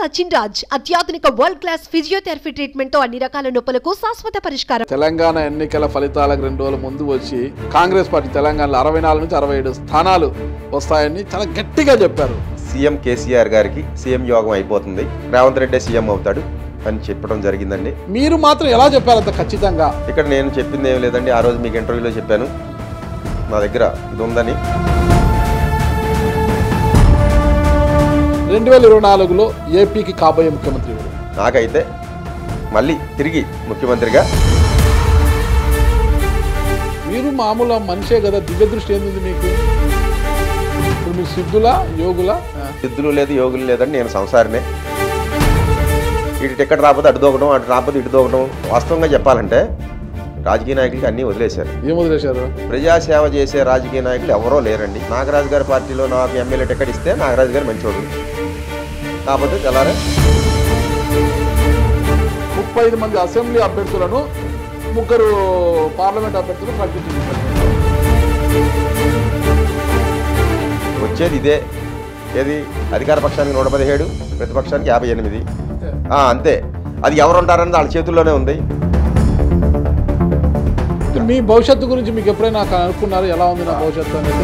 సచిన్ రాజ్ అత్యాధునిక world class physiotherapy treatment తో అన్ని రకాల నొప్పులకు శాశ్వత పరిష్కారం. తెలంగాణ ఎన్నికల ఫలితాలకు 2 రోజుల ముందు వచ్చి కాంగ్రెస్ పార్టీ తెలంగాణలో 64 నుంచి 67 స్థానాలు వస్తాయని చాలా గట్టిగా చెప్పారు. సీఎం కేసీఆర్ గారికి సీఎం యోగం అయిపోతుంది, రేవంత్ రెడ్డి సీఎం అవుతాడు అని చెప్పడం జరిగిందండి. మీరు మాత్రం ఎలా చెప్పారు అంత ఖచ్చితంగా? ఇక్కడ నేను చెప్పింది ఏం లేదండి, ఆ రోజు మీకు ఇంటర్వ్యూలో చెప్పాను, నా దగ్గర ఇది ఉందని. 2024లో ఏపీకి కాబోయే ముఖ్యమంత్రి ఎవరు? నాకైతే మళ్ళీ తిరిగి ముఖ్యమంత్రిగా. మీరు మామూలు మనిషే కదా, దివ్య దృష్టి ఏంది మీకు? ఇప్పుడు మీరు సిద్ధులా యోగులా? సిద్ధులు లేదు యోగులు లేదని నేను సంసారినే. ఇటు టికెట్ రాకపోతే అటు దూకడం, అటు రాకపోతే ఇటు దూకడం. వాస్తవంగా చెప్పాలంటే రాజకీయ నాయకులకి అన్నీ వదిలేశారు. ఏం వదిలేశారు? ప్రజాసేవ చేసే రాజకీయ నాయకులు ఎవరో లేరండి. నాగరాజు గారి పార్టీలో నాకు ఎమ్మెల్యే టికెట్ ఇస్తే నాగరాజు గారు మంచోడు, కాకపోతే తెల్లారే 35 మంది అసెంబ్లీ అభ్యర్థులను 3 పార్లమెంట్ అభ్యర్థులు ప్రకటించారు. వచ్చేది ఇదే, ఏది అధికార పక్షానికి 117, ప్రతిపక్షానికి 58. అంతే. అది ఎవరుంటారన్నది వాళ్ళ చేతుల్లోనే ఉంది. మీ భవిష్యత్తు గురించి మీకు ఎప్పుడైనా అనుకున్నారు? ఎలా ఉంది నా భవిష్యత్తు అనేది?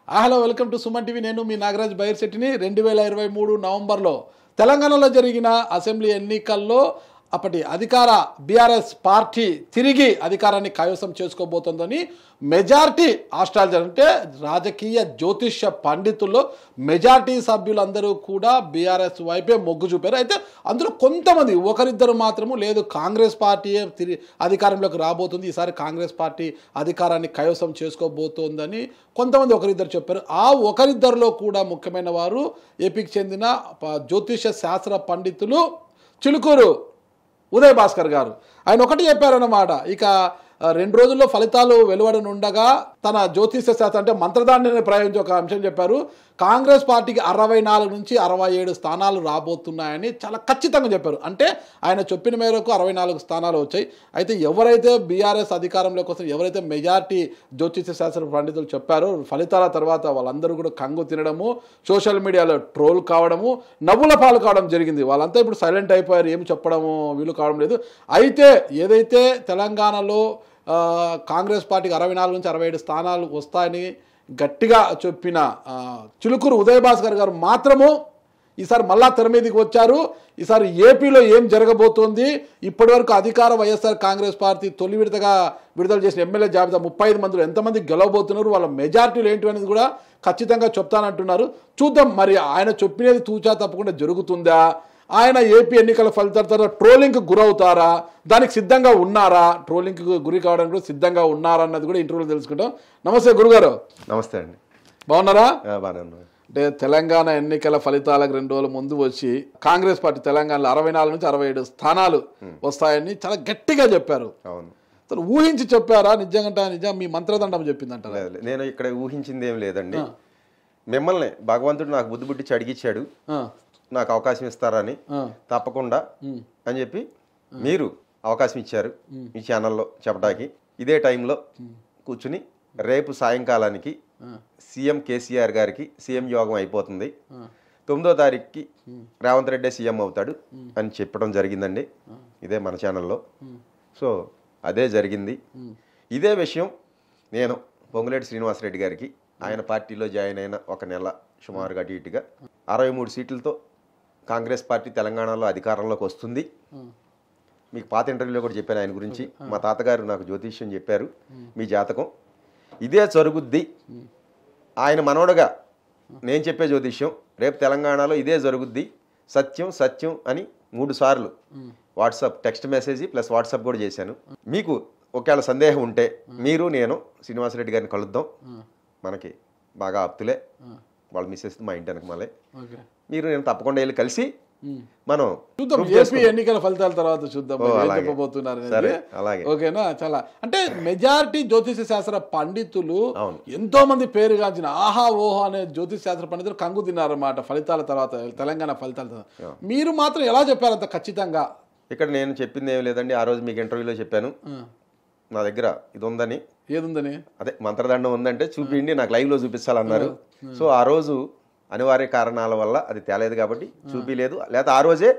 Hello, welcome to Suman TV. నేను మీ నాగరాజ్ బైర్శెట్టిని. 2023 నవంబర్లో తెలంగాణలో జరిగిన అసెంబ్లీ ఎన్నికల్లో అప్పటి అధికార బీఆర్ఎస్ పార్టీ తిరిగి అధికారాన్ని కైవసం చేసుకోబోతోందని మెజార్టీ ఆస్ట్రాలజీ, అంటే రాజకీయ జ్యోతిష్య పండితుల్లో మెజార్టీ సభ్యులందరూ కూడా బీఆర్ఎస్ వైపే మొగ్గు చూపారు. అయితే అందులో కొంతమంది, ఒకరిద్దరు మాత్రము లేదు, కాంగ్రెస్ పార్టీయే అధికారంలోకి రాబోతుంది, ఈసారి కాంగ్రెస్ పార్టీ అధికారాన్ని కైవసం చేసుకోబోతోందని కొంతమంది ఒకరిద్దరు చెప్పారు. ఆ ఒకరిద్దరిలో కూడా ముఖ్యమైన వారు ఏపీకి చెందిన జ్యోతిష్య శాస్త్ర పండితులు చిలుకూరు ఉదయ్ భాస్కర్ గారు. ఆయన ఒకటి చెప్పారన్నమాట, ఇక 2 రోజుల్లో ఫలితాలు వెలువడనుండగా తన జ్యోతిష్య శాస్త్రం అంటే మంత్రదాన్ని ప్రయోగించి ఒక అంశం చెప్పారు. కాంగ్రెస్ పార్టీకి 64 నుంచి 67 స్థానాలు రాబోతున్నాయని చాలా ఖచ్చితంగా చెప్పారు. అంటే ఆయన చెప్పిన మేరకు 64 స్థానాలు వచ్చాయి. అయితే ఎవరైతే బీఆర్ఎస్ అధికారంలోకి వస్తారు, ఎవరైతే మెజార్టీ జ్యోతిష్య శాస్త్ర పండితులు చెప్పారో, ఫలితాల తర్వాత వాళ్ళందరూ కూడా కంగు తినడము, సోషల్ మీడియాలో ట్రోల్ కావడము, నవ్వుల పాలు కావడం జరిగింది. వాళ్ళంతా ఇప్పుడు సైలెంట్ అయిపోయారు, ఏమి చెప్పడము వీలు కావడం లేదు. అయితే ఏదైతే తెలంగాణలో కాంగ్రెస్ పార్టీకి 64 నుంచి 67 స్థానాలు వస్తాయని గట్టిగా చెప్పిన చిలుకూరు ఉదయ్ భాస్కర్ గారు మాత్రము ఈసారి మళ్ళా తెర మీదకి వచ్చారు. ఈసారి ఏపీలో ఏం జరగబోతోంది, ఇప్పటివరకు అధికార వైఎస్ఆర్ కాంగ్రెస్ పార్టీ తొలి విడతగా విడుదల చేసిన ఎమ్మెల్యే జాబితా 35 మందిలో ఎంతమంది గెలవబోతున్నారు, వాళ్ళ మెజార్టీలు ఏంటి అనేది కూడా ఖచ్చితంగా చెప్తానంటున్నారు. చూద్దాం మరి ఆయన చెప్పినది తూచా తప్పకుండా జరుగుతుందా, ఆయన ఏపీ ఎన్నికల ఫలితాల తర్వాత ట్రోలింగ్కి గురవుతారా, దానికి సిద్ధంగా ఉన్నారా, ట్రోలింగ్కి గురి కావడానికి కూడా సిద్ధంగా ఉన్నారా అన్నది కూడా ఇంటర్వ్యూలో తెలుసుకుంటాం. నమస్తే గురుగారు. నమస్తే అండి. బాగున్నారా? బాగున్నాను. అంటే తెలంగాణ ఎన్నికల ఫలితాలకు 2 రోజుల ముందు వచ్చి కాంగ్రెస్ పార్టీ తెలంగాణలో 64 నుంచి 67 స్థానాలు వస్తాయని చాలా గట్టిగా చెప్పారు. అవును. అసలు ఊహించి చెప్పారా? నిజంగా మీ మంత్రదండం చెప్పిందంట? నేను ఇక్కడ ఊహించింది ఏం లేదండి. మిమ్మల్ని భగవంతుడు నాకు బుద్ధి పుట్టించి అడిగిచ్చాడు, నాకు అవకాశం ఇస్తారని, తప్పకుండా అని చెప్పి మీరు అవకాశం ఇచ్చారు మీ ఛానల్లో చెప్పడానికి. ఇదే టైంలో కూర్చుని రేపు సాయంకాలానికి సీఎం కేసీఆర్ గారికి సీఎం యోగం అయిపోతుంది, 9వ తారీఖుకి రేవంత్ రెడ్డి సీఎం అవుతాడు అని చెప్పడం జరిగిందండి. ఇదే మన ఛానల్లో. సో అదే జరిగింది. ఇదే విషయం నేను పొంగులేటి శ్రీనివాసరెడ్డి గారికి, ఆయన పార్టీలో జాయిన్ అయిన 1 నెల సుమారుగా అటు ఇటుగా 63 సీట్లతో కాంగ్రెస్ పార్టీ తెలంగాణలో అధికారంలోకి వస్తుంది. మీకు పాత ఇంటర్వ్యూలో కూడా చెప్పాను ఆయన గురించి. మా తాతగారు నాకు జ్యోతిష్యం చెప్పారు, మీ జాతకం ఇదే జరుగుద్ది, ఆయన మనవడుగా నేను చెప్పే జ్యోతిష్యం రేపు తెలంగాణలో ఇదే జరుగుద్ది, సత్యం సత్యం అని 3 సార్లు WhatsApp text message plus WhatsApp కూడా చేశాను. మీకు ఒకవేళ సందేహం ఉంటే మీరు నేను శ్రీనివాసరెడ్డి గారిని కలుద్దాం, మనకి బాగా ఆప్తులే, వాళ్ళ మిస్సెస్ మా ఇంటి వెనక మళ్ళీ మీరు నేను తప్పకుండా వెళ్ళి కలిసి మనం చూద్దాం. ఏపీ ఎన్నికల ఫలితాల తర్వాత చూద్దాం చెప్పబోతున్నారు. ఓకేనా? చాలా అంటే మెజారిటీ జ్యోతిష శాస్త్ర పండితులు ఎంతో మంది పేరుగాంచిన ఆహా ఓహో అనే జ్యోతిష శాస్త్ర పండితులు కంగు తిన్నారన్నమాట ఫలితాల తర్వాత, తెలంగాణ ఫలితాల తర్వాత. మీరు మాత్రం ఎలా చెప్పారు అంత ఖచ్చితంగా? ఇక్కడ నేను చెప్పింది ఏం లేదండి, ఆ రోజు మీకు ఇంటర్వ్యూలో చెప్పాను, నా దగ్గర ఇది ఉందని. ఏదుందని? అదే మంత్రదండం ఉందంటే చూపిండి, నాకు లైవ్లో చూపించాలన్నారు. సో ఆ రోజు అనివార్య కారణాల వల్ల అది తేలేదు కాబట్టి చూపిలేదు. లేకపోతే ఆ రోజే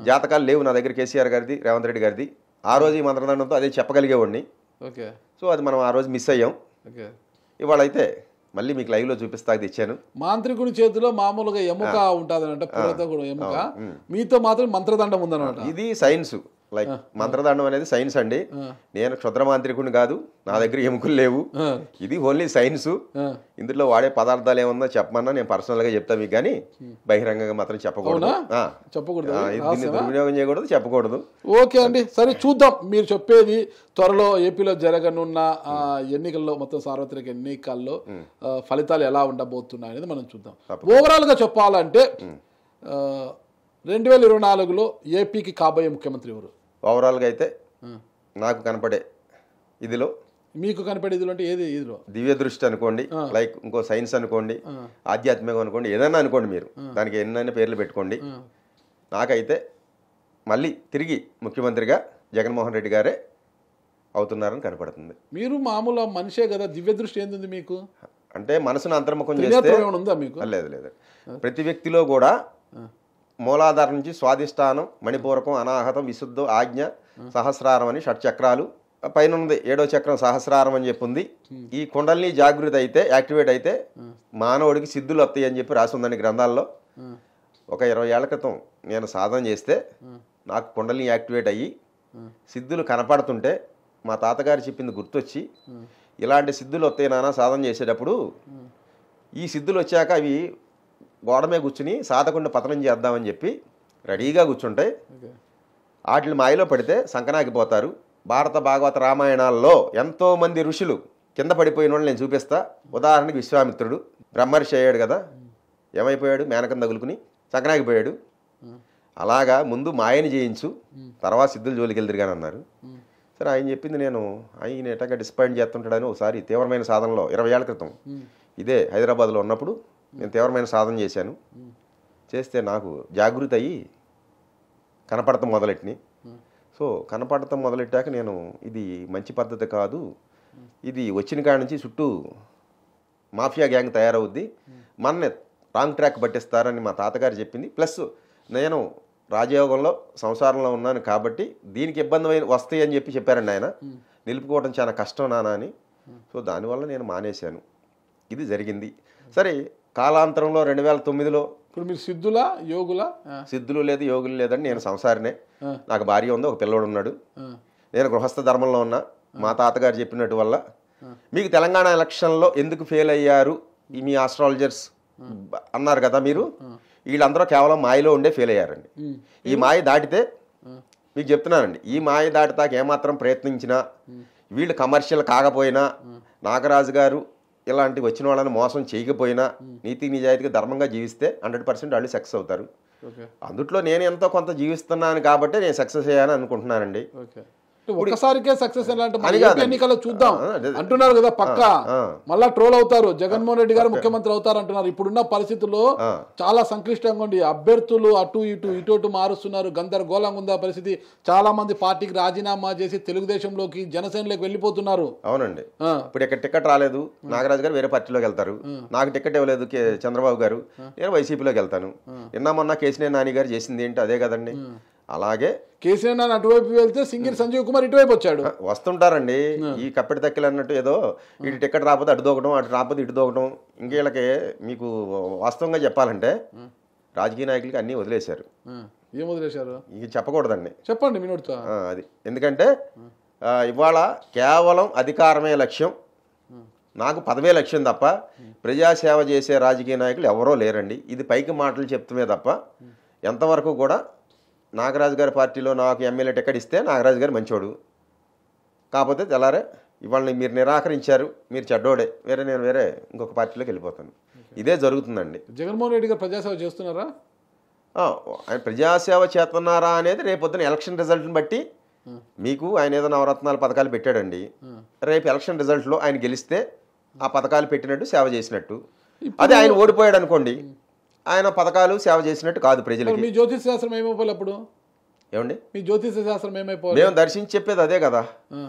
జాతకాలు లేవు నా దగ్గర, కేసీఆర్ గారిది, రేవంత్ రెడ్డి గారిది. ఆ రోజు ఈ మంత్రదండంతో అదే చెప్పగలిగేవాడిని. సో అది మనం ఆ రోజు మిస్ అయ్యాం. ఇవాళ అయితే మళ్ళీ మీకు లైవ్ లో చూపిస్తా తెచ్చాను. మాంత్రికుడి చేతిలో మామూలుగా ఎముక ఉంటుంది, పురత కూడా ఎముక, మీతో మాత్రం మంత్రదండం ఉందన్నమాట. ఇది సైన్స్. లైక్ మంత్రదండం అనేది సైన్స్ అండి. నేను క్షుద్ర మాంత్రికుడిని కాదు, నా దగ్గర ఎముకలు లేవు. ఇది ఓన్లీ సైన్స్. ఇందులో వాడే పదార్థాలు ఏమన్నా చెప్పమన్నా నేను పర్సనల్ గా చెప్తా మీకు, కానీ బహిరంగంగా మాత్రం చెప్పకూడదు. దీన్ని దుర్వినియోగం చేయకూడదు, చెప్పకూడదు. ఓకే అండి, సరే చూద్దాం. మీరు చెప్పేది త్వరలో ఏపీలో జరగనున్న ఎన్నికల్లో, మొత్తం సార్వత్రిక ఎన్నికల్లో ఫలితాలు ఎలా ఉండబోతున్నాయి అనేది మనం చూద్దాం. ఓవరాల్ గా చెప్పాలంటే 2024లో ఏపీకి కాబోయే ముఖ్యమంత్రి ఎవరు? ఓవరాల్గా అయితే నాకు కనపడే ఇదిలో, మీకు కనపడే ఇదిలో అంటే ఏది? ఇదిలో దివ్య దృష్టి అనుకోండి, లైక్ ఇంకో సైన్స్ అనుకోండి, ఆధ్యాత్మికం అనుకోండి, ఏదైనా అనుకోండి, మీరు దానికి ఎన్నైనా పేర్లు పెట్టుకోండి. నాకైతే మళ్ళీ తిరిగి ముఖ్యమంత్రిగా జగన్మోహన్ రెడ్డి గారే అవుతున్నారని కనపడుతుంది. మీరు మామూలు మనిషే కదా, దివ్య దృష్టి ఏంది మీకు? అంటే మనసును అంతర్ముఖం చేస్తే ఉందా మీకు? లేదు లేదు. ప్రతి వ్యక్తిలో కూడా మూలాధారం నుంచి స్వాధిష్టానం, మణిపూరకం, అనాహతం, విశుద్ధం, ఆజ్ఞ, సహస్రారం అని షట్చక్రాలు, పైన ఉంది 7వ చక్రం సహస్రారం అని చెప్పి ఉంది. ఈ కుండలిని జాగృతి అయితే, యాక్టివేట్ అయితే మానవుడికి సిద్ధులు వస్తాయి అని చెప్పి రాసి ఉందండి గ్రంథాల్లో. ఒక 20 ఏళ్ల క్రితం నేను సాధన చేస్తే నాకు కుండలిని యాక్టివేట్ అయ్యి సిద్ధులు కనపడుతుంటే మా తాతగారు చెప్పింది గుర్తొచ్చి, ఇలాంటి సిద్ధులు వస్తాయి నాన్న సాధన చేసేటప్పుడు, ఈ సిద్ధులు వచ్చాక అవి గోడ మీద కూర్చుని సాధకుండా పతనం చేద్దామని చెప్పి రెడీగా కూర్చుంటాయి. వాటి మాయలో పడితే సంకనాగిపోతారు. భారత భాగవత రామాయణాల్లో ఎంతోమంది ఋషులు కింద పడిపోయిన వాళ్ళు నేను చూపిస్తా. ఉదాహరణకి విశ్వామిత్రుడు బ్రహ్మర్షి అయ్యాడు కదా, ఏమైపోయాడు? మేనకం తగులుకుని సంకనాగిపోయాడు. అలాగా ముందు మాయని చేయించు, తర్వాత సిద్ధులు జోలికి వెళ్తురుగాని అన్నారు. సరే, ఆయన చెప్పింది నేను ఆయన ఎట్టగా డిసప్పాయింట్ చేస్తుంటాడని ఒకసారి తీవ్రమైన సాధనలో 20 ఏళ్ల క్రితం ఇదే హైదరాబాద్లో ఉన్నప్పుడు నేను తీవ్రమైన సాధన చేశాను. చేస్తే నాకు జాగృతి అయ్యి కనపడటం మొదలెట్టిని. సో కనపడటం మొదలెట్టాక నేను ఇది మంచి పద్ధతి కాదు, ఇది వచ్చిన కాడ నుంచి చుట్టూ మాఫియా గ్యాంగ్ తయారవుద్ది, మనని రాంగ్ ట్రాక్ పట్టిస్తారని మా తాతగారు చెప్పింది. ప్లస్ నేను రాజయోగంలో సంసారంలో ఉన్నాను కాబట్టి దీనికి ఇబ్బంది వస్తాయి అని చెప్పారండి ఆయన. నిలుపుకోవడం చాలా కష్టం నాన్న అని. సో దానివల్ల నేను మానేశాను. ఇది జరిగింది. సరే, కాలాంతరంలో 2009లో ఇప్పుడు మీరు సిద్ధులా యోగులా? సిద్ధులు లేదు, యోగులు లేదని నేను సంసారినే. నాకు భార్య ఉంది, ఒక పిల్లోడు ఉన్నాడు. నేను గృహస్థ ధర్మంలో ఉన్నా. మా తాతగారు చెప్పినట్టు వల్ల మీకు తెలంగాణ ఎలక్షన్లో ఎందుకు ఫెయిల్ అయ్యారు మీ ఆస్ట్రాలజర్స్ అన్నారు కదా మీరు, వీళ్ళందరూ కేవలం మాయలో ఉండే ఫెయిల్ అయ్యారండి. ఈ మాయ దాటితే మీకు చెప్తున్నానండి, ఈ మాయ దాటితాక ఏమాత్రం ప్రయత్నించినా, వీళ్ళు కమర్షియల్ కాకపోయినా, నాగరాజు గారు ఇలాంటి వచ్చిన వాళ్ళని మోసం చేయకపోయినా, నీతి నిజాయితీగా ధర్మంగా జీవిస్తే 100% వాళ్ళు సక్సెస్ అవుతారు. అందుట్లో నేను ఎంతో కొంత జీవిస్తున్నాను కాబట్టి నేను సక్సెస్ అయ్యాను అనుకుంటున్నానండి. ఒక్కసారికే సక్సెస్ ఎన్నికల్లో చూద్దాం అంటున్నారు కదా, పక్కా మళ్ళా ట్రోల్ అవుతారు. జగన్మోహన్ రెడ్డి గారు ముఖ్యమంత్రి అవుతారు అంటున్నారు. ఇప్పుడున్న పరిస్థితుల్లో చాలా సంక్లిష్టంగా ఉంది. అభ్యర్థులు అటు ఇటు మారుస్తున్నారు. గందరగోళంగా ఉంది ఆ పరిస్థితి. చాలా మంది పార్టీకి రాజీనామా చేసి తెలుగుదేశంలోకి, జనసేనలోకి వెళ్ళిపోతున్నారు. అవునండి. ఇప్పుడు ఇక్కడ టికెట్ రాలేదు, నాగరాజు గారు వేరే పార్టీలోకి వెళ్తారు. నాకు టికెట్ ఇవ్వలేదు చంద్రబాబు గారు, నేను వైసీపీలోకి వెళ్తాను. నిన్న మొన్న కేసీఆర్ నాని గారు చేసింది ఏంటి అదే కదండి. అలాగే కేసీఆర్ నాని అటువైపు వెళ్తే సింగిల్ సంజీవ్ కుమార్ ఇటువైపు వచ్చాడు. వస్తుంటారండి ఈ కప్పెటి తక్కిలు అన్నట్టు. ఏదో ఇటు టికెట్ రాకపోతే అటు దూకడం, అటు రాకపోతే ఇటు దూకడం. ఇంకేళ్ళకి మీకు వాస్తవంగా చెప్పాలంటే రాజకీయ నాయకులకి అన్నీ వదిలేశారు. ఏం వదిలేశారు? ఇక చెప్పకూడదండి, చెప్పండి మినోడ్తో. అది ఎందుకంటే ఇవాళ కేవలం అధికారమే లక్ష్యం, నాకు పదవే లక్ష్యం తప్ప ప్రజాసేవ చేసే రాజకీయ నాయకులు ఎవరో లేరండి. ఇది పైకి మాటలు చెప్తుమే తప్ప ఎంతవరకు కూడా నాగరాజు గారి పార్టీలో నాకు ఎమ్మెల్యే టికెట్ ఇస్తే నాగరాజు గారు మంచోడు, కాకపోతే తెల్లారే ఇవాళ మీరు నిరాకరించారు, మీరు చెడ్డోడే, నేను వేరే ఇంకొక పార్టీలోకి వెళ్ళిపోతాను. ఇదే జరుగుతుందండి. జగన్మోహన్ రెడ్డి గారు ప్రజాసేవ చేస్తున్నారా? ఆయన ప్రజాసేవ చేస్తున్నారా అనేది రేపొద్దున ఎలక్షన్ రిజల్ట్ని బట్టి మీకు ఆయన ఏదో నవరత్నాల పథకాలు పెట్టాడండి. రేపు ఎలక్షన్ రిజల్ట్లో ఆయన గెలిస్తే ఆ పథకాలు పెట్టినట్టు సేవ చేసినట్టు. అదే ఆయన ఓడిపోయాడు అనుకోండి, ఆయన పథకాలు సేవ చేసినట్టు కాదు ప్రజలకి. మీ జ్యోతిష శాస్త్రం ఏమైపోవాలి అప్పుడు? ఏమండి, మీ జ్యోతిష శాస్త్రం ఏమైపోవాలి? మేము దర్శించి చెప్పేది అదే కదా,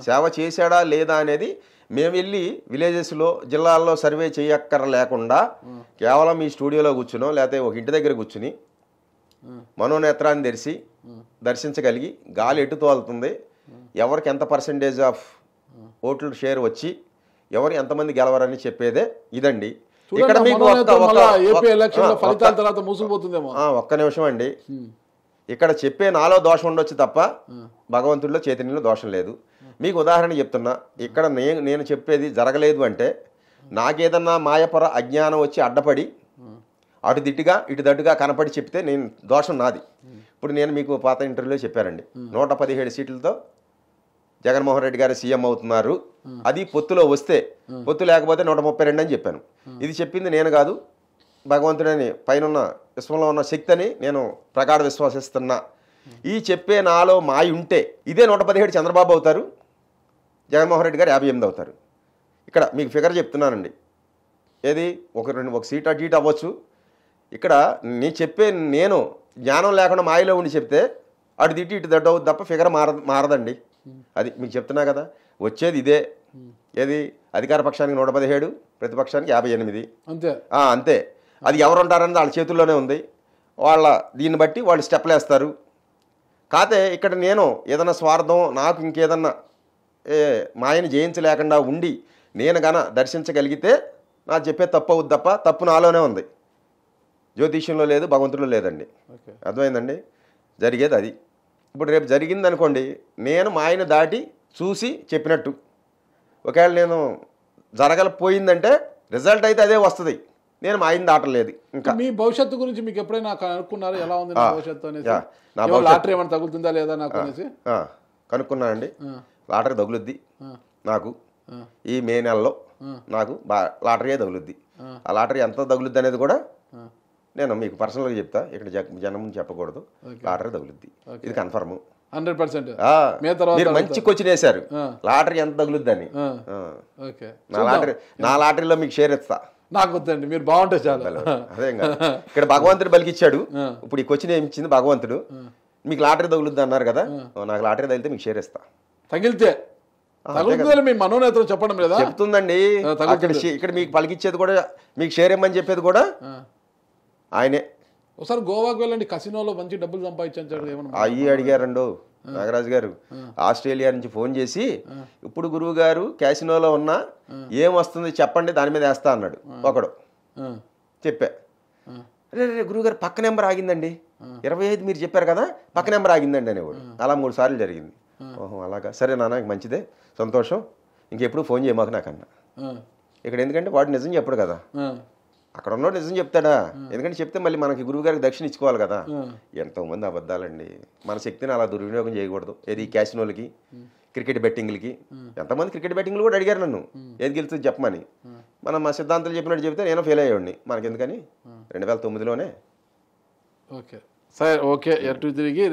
సేవ చేశాడా లేదా అనేది మేము వెళ్ళి విలేజెస్లో జిల్లాల్లో సర్వే చేయక్కర లేకుండా కేవలం ఈ స్టూడియోలో కూర్చునో లేకపోతే ఒక ఇంటి దగ్గర కూర్చుని మనోనేత్రాన్ని తెరిచి దర్శించగలిగి గాలి ఎటు తోలుతుంది, ఎవరికి ఎంత పర్సెంటేజ్ ఆఫ్ ఓట్ల షేర్ వచ్చి ఎవరు ఎంతమంది గెలవరని చెప్పేదే ఇదండి. ఇక్కడ మీకు ఒక్క నిమిషం అండి, ఇక్కడ చెప్పే నాలో దోషం ఉండొచ్చు తప్ప భగవంతుడిలో చైతన్యంలో దోషం లేదు. మీకు ఉదాహరణ చెప్తున్నా, ఇక్కడ నేను చెప్పేది జరగలేదు అంటే నాకేదన్నా మాయపర అజ్ఞానం వచ్చి అడ్డపడి అటు దిట్టుగా ఇటు దట్టుగా కనపడి చెప్తే నేను దోషం నాది. ఇప్పుడు నేను మీకు పాత ఇంటర్వ్యూలో చెప్పానండి, 117 సీట్లతో జగన్మోహన్ రెడ్డి గారు సీఎం అవుతున్నారు, అది పొత్తులో వస్తే, పొత్తు లేకపోతే 132 అని చెప్పాను. ఇది చెప్పింది నేను కాదు, భగవంతుడని పైన విశ్వంలో ఉన్న శక్తి అని నేను ప్రగాఢ విశ్వాసిస్తున్నా. ఈ చెప్పే నాలో మాయ ఉంటే ఇదే 117 చంద్రబాబు అవుతారు, జగన్మోహన్ రెడ్డి గారు 58 అవుతారు. ఇక్కడ మీకు ఫిగర్ చెప్తున్నానండి, ఏది ఒక సీట్ అటు ఇటు అవ్వచ్చు. ఇక్కడ నేను జ్ఞానం లేకుండా మాయలో ఉండి చెప్తే అటు తిట్టి ఇటు దడ్డు అవుతుంది తప్ప ఫిగర్ మారదండి. అది మీకు చెప్తున్నా కదా, వచ్చేది ఇదే. ఏది అధికార పక్షానికి 117, ప్రతిపక్షానికి 58. అంతే. అది ఎవరు ఉంటారన్నది వాళ్ళ చేతుల్లోనే ఉంది. దీన్ని బట్టి వాళ్ళు స్టెప్లు వేస్తారు. కాతే ఇక్కడ నేను ఏదైనా స్వార్థం, నాకు ఇంకేదన్నా మాయని జయించలేకుండా ఉండి నేను గన దర్శించగలిగితే నాకు చెప్పే తప్పు అవుద్ది తప్ప తప్పు నాలోనే ఉంది, జ్యోతిష్యంలో లేదు, భగవంతుడిలో లేదండి. అర్థమైందండి? జరిగేది అది. ఇప్పుడు రేపు జరిగింది అనుకోండి, నేను మాయను దాటి చూసి చెప్పినట్టు. ఒకవేళ నేను జరగకపోయిందంటే రిజల్ట్ అయితే అదే వస్తుంది, నేను మాయను దాటలేదు. ఇంకా మీ భవిష్యత్తు గురించి మీకు ఎప్పుడైనా కనుక్కున్నారు? ఎలా ఉంది భవిష్యత్తు అనేది? లాటరీ ఏమైనా తగులుతుందా లేదా నాకు అనేసి కనుక్కున్నానండి. లాటరీ తగులుద్ది నాకు. ఈ మే నెలలో నాకు లాటరీయే తగులుద్ది. ఆ లాటరీ ఎంత తగులుద్ది అనేది కూడా నేను మీకు పర్సనల్గా చెప్తా, ఇక్కడ జనం చెప్పకూడదు. లాటరీ తగులుద్ది, ఇది కన్ఫర్మ్ 100%. మీరు మంచి క్వశ్చన్ వేశారు, లాటరీ ఎంత తగులుద్దని. నా లాటరీలో మీకు షేర్ ఇస్తా. నాకు వద్దండి, మీరు బాగుంటే చాలు. అదే ఇక్కడ భగవంతుడు బలికిచ్చాడు. ఇప్పుడు ఈ క్వశ్చన్ ఏమి ఇచ్చింది భగవంతుడు, మీకు లాటరీ తగులుద్ది అన్నారు కదా, నాకు లాటరీ తగిలితే మీకు షేర్ ఇస్తా. తగిలితే మీ మనోనేత్రం చెప్పడం లేదా? చెప్తుందండి. ఇక్కడ మీకు పలికిచ్చేది కూడా, మీకు షేర్ ఇమ్మని చెప్పేది కూడా ఆయనే. ఒకసారి గోవాకు వెళ్ళండి, కసినోలో మంచి డబ్బులు సంపాదించాడు. అయ్యి అడిగారండు నాగరాజు గారు, ఆస్ట్రేలియా నుంచి ఫోన్ చేసి, ఇప్పుడు గురువు గారు క్యాసినోలో ఉన్నా ఏం వస్తుంది చెప్పండి, దాని మీద వేస్తా అన్నాడు ఒకడు. చెప్పా, రే గురువు గారు పక్క నెంబర్ ఆగిందండి, 25 మీరు చెప్పారు కదా, పక్క నెంబర్ ఆగిందండి అనేవాడు. అలా 3 సార్లు జరిగింది. ఓహో అలాగా, సరే నాన్న మంచిదే, సంతోషం, ఇంకెప్పుడు ఫోన్ చేయమాకు నాకన్నా. ఇక్కడ ఎందుకంటే వాడు నిజం చెప్పడు కదా, అక్కడ ఉన్నోడు నిజం చెప్తాడా? ఎందుకంటే చెప్తే మళ్ళీ మనకి గురువు గారికి దక్షిణ ఇచ్చుకోవాలి కదా. ఎంతోమంది అబద్ధాలండి, మన శక్తిని అలా దుర్వినియోగం చేయకూడదు. ఏది క్యాసినోలకి, క్రికెట్ బెట్టింగ్లకి. ఎంతమంది క్రికెట్ బెట్టింగ్లు కూడా అడిగారు నన్ను, ఏది గెలుస్తుంది చెప్పమని. మనం మా సిద్ధాంతాలు చెప్పినట్టు చెప్తే నేను ఫెయిల్ అయ్యేవాడిని. మనకి ఎందుకని 2009లోనే. ఓకే సరే, ఓకే. ఎటు తిరిగి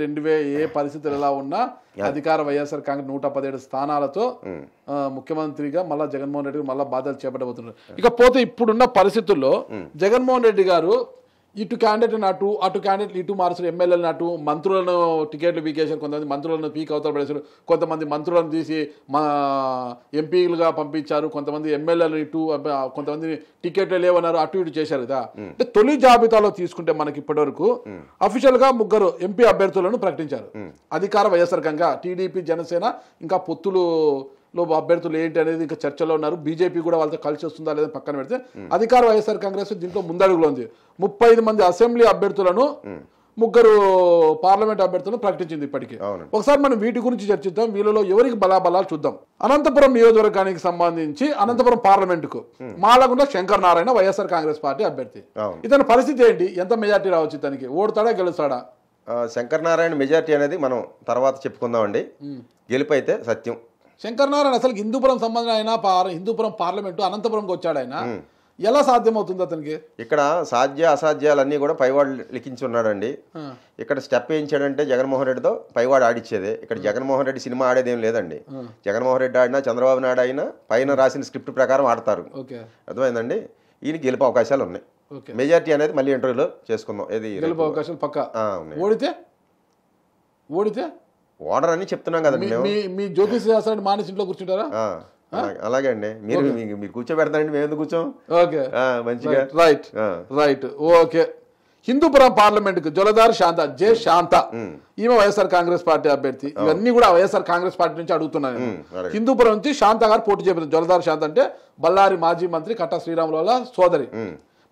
ఏ పరిస్థితులు ఎలా ఉన్నా అధికార వైఎస్ఆర్ కాంగ్రెస్ 117 స్థానాలతో ముఖ్యమంత్రిగా మళ్ళా జగన్మోహన్ రెడ్డి మళ్ళా బాధ్యతలు చేపట్టబోతున్నారు. ఇకపోతే ఇప్పుడున్న పరిస్థితుల్లో జగన్మోహన్ రెడ్డి గారు ఇటు క్యాండిడేట్ అటు, అటు క్యాండిడేట్ ఇటు మార్చారు, ఎమ్మెల్యేలను అటు, మంత్రులను టికెట్లు పీకేశారు, కొంతమంది మంత్రులను పీక్ అవతల పడేశారు, కొంతమంది మంత్రులను తీసి మా ఎంపీలుగా పంపించారు, కొంతమంది ఎమ్మెల్యేలు ఇటు, కొంతమంది టికెట్లు లేవన్నారు, అటు ఇటు చేశారు కదా. అంటే తొలి జాబితాలో తీసుకుంటే మనకి ఇప్పటి వరకు అఫీషియల్ గా 3 ఎంపీ అభ్యర్థులను ప్రకటించారు. అధికార వైఎస్ఆర్ కాంగ్రెస్, టీడీపీ, జనసేన, ఇంకా పొత్తులు అభ్యర్థులు ఏంటి అనేది ఇంకా చర్చలో ఉన్నారు. బీజేపీ కూడా వాళ్ళతో కలిసి వస్తుందా లేదా పక్కన పెడితే, అధికార వైఎస్ఆర్ కాంగ్రెస్ దీంట్లో ముందడుగులో ఉంది. 35 మంది అసెంబ్లీ అభ్యర్థులను, 3 పార్లమెంట్ అభ్యర్థులను ప్రకటించింది ఇప్పటికీ. ఒకసారి మనం వీటి గురించి చర్చిద్దాం, వీళ్ళలో ఎవరికి బలాబలాలు చూద్దాం. అనంతపురం నియోజకవర్గానికి సంబంధించి అనంతపురం పార్లమెంటుకు మాలగుండ శంకర్ నారాయణ వైఎస్ఆర్ కాంగ్రెస్ పార్టీ అభ్యర్థి. ఇతని పరిస్థితి ఏంటి? ఎంత మెజార్టీ రావచ్చు ఇతనికి? ఓడతాడా గెలుస్తాడా? శంకర్ నారాయణ మెజార్టీ అనేది మనం తర్వాత చెప్పుకుందామండి. గెలుపు అయితే సత్యం. శంకర్ నారాయణ అసలు హిందూపురం సంబంధం అయినా, హిందూపురం పార్లమెంటు అనంతపురంకి వచ్చాడు ఆయన, ఎలా సాధ్యమవుతుంది అతనికి? ఇక్కడ సాధ్య అసాధ్యాలన్నీ కూడా పైవాడు లిఖించి ఉన్నాడండి. ఇక్కడ స్టెప్ వేయించాడంటే జగన్మోహన్ రెడ్డితో పైవాడు ఆడిచ్చేదే. ఇక్కడ జగన్మోహన్ రెడ్డి సినిమా ఆడేదేం లేదండి. జగన్మోహన్ రెడ్డి ఆడినా, చంద్రబాబు నాయుడు అయినా పైన రాసిన స్క్రిప్ట్ ప్రకారం ఆడతారు. అర్థమైందండి? ఈయన గెలుపు అవకాశాలు ఉన్నాయి. మెజార్టీ అనేది మళ్ళీ ఇంటర్వ్యూలో చేసుకుందాం. ఏది గెలుపు అవకాశాలు పక్కా. ఓడితే ఓడర్ అని చెప్తున్నాం కదండి. మీ జ్యోతిష్ శాస్త్రాన్ని మానేసి ఇంట్లో కూర్చుంటారా? అలాగే అండి. మీరు కూర్చోబెడతానండి, మేము ఎందుకు కూర్చోం? ఓకే, మంచిగా. రైట్. ఓకే. హిందూపురం పార్లమెంట్ కు జలదారి శాంత, జే శాంత, ఈమె వైఎస్ఆర్ కాంగ్రెస్ పార్టీ అభ్యర్థి. ఇవన్నీ కూడా వైఎస్ఆర్ కాంగ్రెస్ పార్టీ నుంచి అడుగుతున్నాను. హిందూపురం నుంచి శాంత గారు పోటీ చేయబోతుంది. జలదారి శాంత అంటే బళ్ళారి మాజీ మంత్రి కట్టా శ్రీరాముల సోదరి.